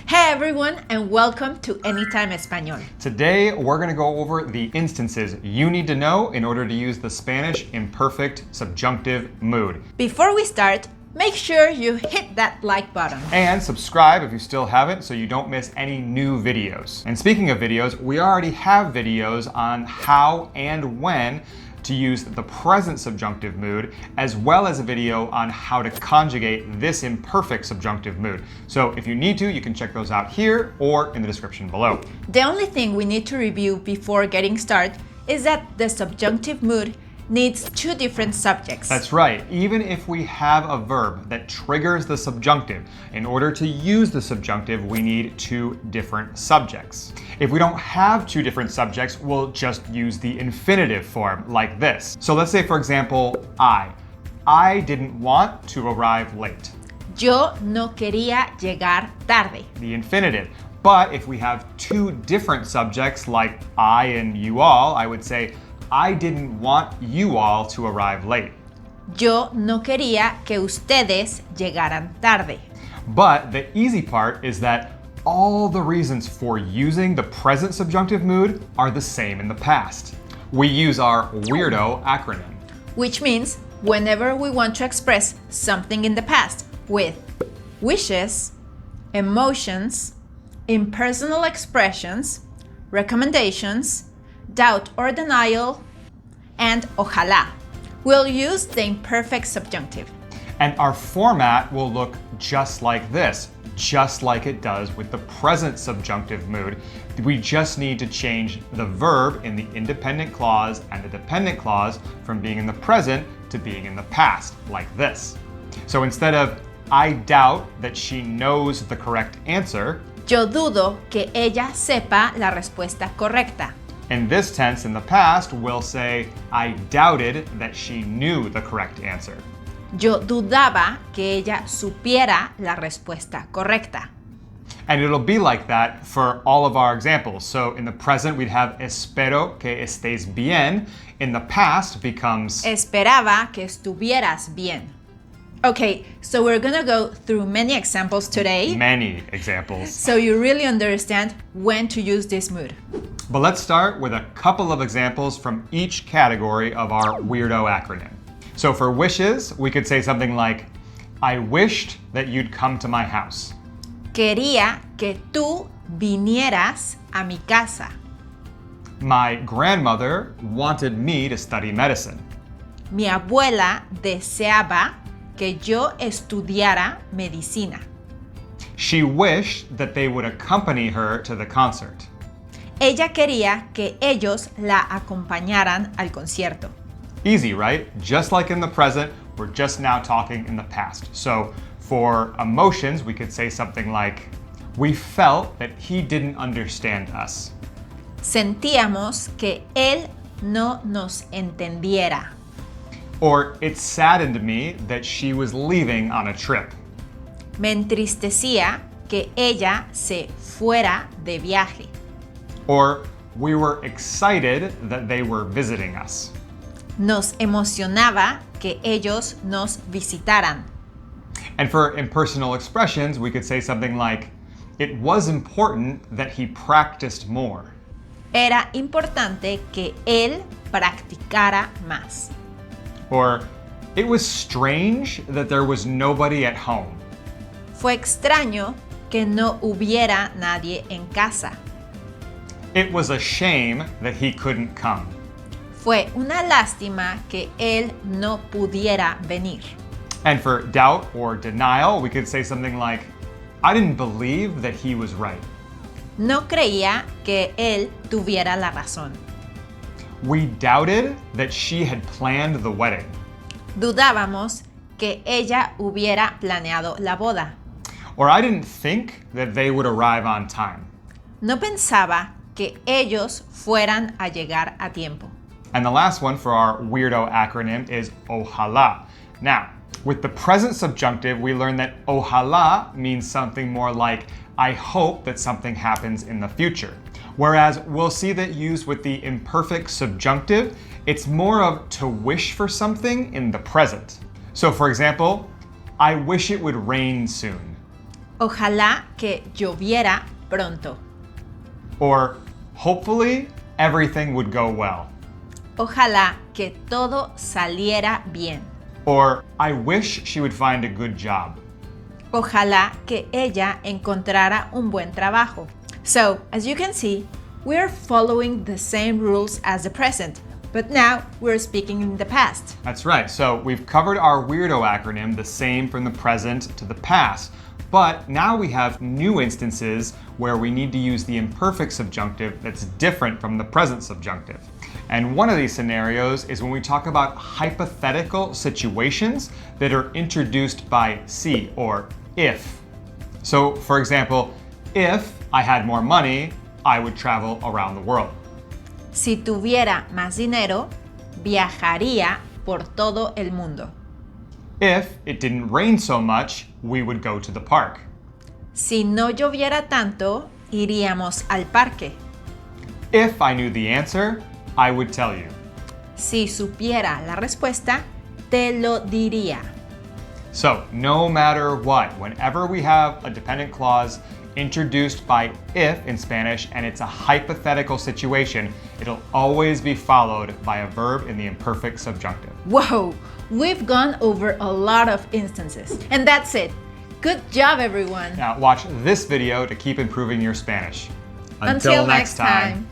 Hey everyone, and welcome to Anytime Español. Today, we're going to go over the instances you need to know in order to use the Spanish imperfect subjunctive mood. Before we start, make sure you hit that like button. And subscribe if you still haven't so you don't miss any new videos. And speaking of videos, we already have videos on how and when to use the present subjunctive mood, as well as a video on how to conjugate this imperfect subjunctive mood. So if you need to, you can check those out here or in the description below. The only thing we need to review before getting started is that the subjunctive mood needs two different subjects. That's right. Even if we have a verb that triggers the subjunctive, in order to use the subjunctive, we need two different subjects. If we don't have two different subjects, we'll just use the infinitive form like this. So let's say, for example, I didn't want to arrive late. Yo no quería llegar tarde. The infinitive. But if we have two different subjects like I and you all, I would say, I didn't want you all to arrive late. Yo no quería que ustedes llegaran tarde. But the easy part is that all the reasons for using the present subjunctive mood are the same in the past. We use our weirdo acronym. Which means whenever we want to express something in the past with wishes, emotions, impersonal expressions, recommendations, doubt or denial, and ojalá, we'll use the imperfect subjunctive. And our format will look just like this, just like it does with the present subjunctive mood. We just need to change the verb in the independent clause and the dependent clause from being in the present to being in the past, like this. So instead of I doubt that she knows the correct answer, Yo dudo que ella sepa la respuesta correcta. in this tense in the past, we'll say, I doubted that she knew the correct answer. Yo dudaba que ella supiera la respuesta correcta. And it'll be like that for all of our examples. So in the present, we'd have espero que estés bien. In the past becomes Esperaba que estuvieras bien. Okay, so we're gonna go through many examples today, many examples. so you really understand when to use this mood. But let's start with a couple of examples from each category of our weirdo acronym. So for wishes, we could say something like, I wished that you'd come to my house. Quería que tú vinieras a mi casa. My grandmother wanted me to study medicine. Mi abuela deseaba que yo estudiara medicina. She wished that they would accompany her to the concert. Ella quería que ellos la acompañaran al concierto. Easy, right? Just like in the present, we're just now talking in the past. So for emotions, we could say something like, we felt that he didn't understand us. Sentíamos que él no nos entendiera. Or it saddened me that she was leaving on a trip. Me entristecía que ella se fuera de viaje. Or we were excited that they were visiting us. Nos emocionaba que ellos nos visitaran. And for impersonal expressions, we could say something like, it was important that he practiced more. Era importante que él practicara más. Or it was strange that there was nobody at home. Fue extraño que no hubiera nadie en casa. It was a shame that he couldn't come. Fue una lástima que él no pudiera venir. And for doubt or denial, we could say something like, I didn't believe that he was right. No creía que él tuviera la razón. We doubted that she had planned the wedding. Dudábamos que ella hubiera planeado la boda. Or I didn't think that they would arrive on time. No pensaba que ellos fueran a llegar a tiempo. And the last one for our weirdo acronym is ojalá. Now, with the present subjunctive, we learned that ojalá means something more like, I hope that something happens in the future. Whereas we'll see that used with the imperfect subjunctive, it's more of to wish for something in the present. So for example, I wish it would rain soon. Ojalá que lloviera pronto. Or hopefully everything would go well. Ojalá que todo saliera bien. Or I wish she would find a good job. Ojalá que ella encontrara un buen trabajo. So, as you can see, we're following the same rules as the present, but now we're speaking in the past. That's right. So we've covered our weirdo acronym the same from the present to the past. But now we have new instances where we need to use the imperfect subjunctive that's different from the present subjunctive. And one of these scenarios is when we talk about hypothetical situations that are introduced by si or if. So, for example, if I had more money, I would travel around the world. Si tuviera más dinero, viajaría por todo el mundo. If it didn't rain so much, we would go to the park. Si no lloviera tanto, iríamos al parque. If I knew the answer, I would tell you. Si supiera la respuesta, te lo diría. So, no matter what, whenever we have a dependent clause introduced by if in Spanish and it's a hypothetical situation, it'll always be followed by a verb in the imperfect subjunctive. Whoa, we've gone over a lot of instances. And that's it. Good job, everyone. Now, watch this video to keep improving your Spanish. Until next time.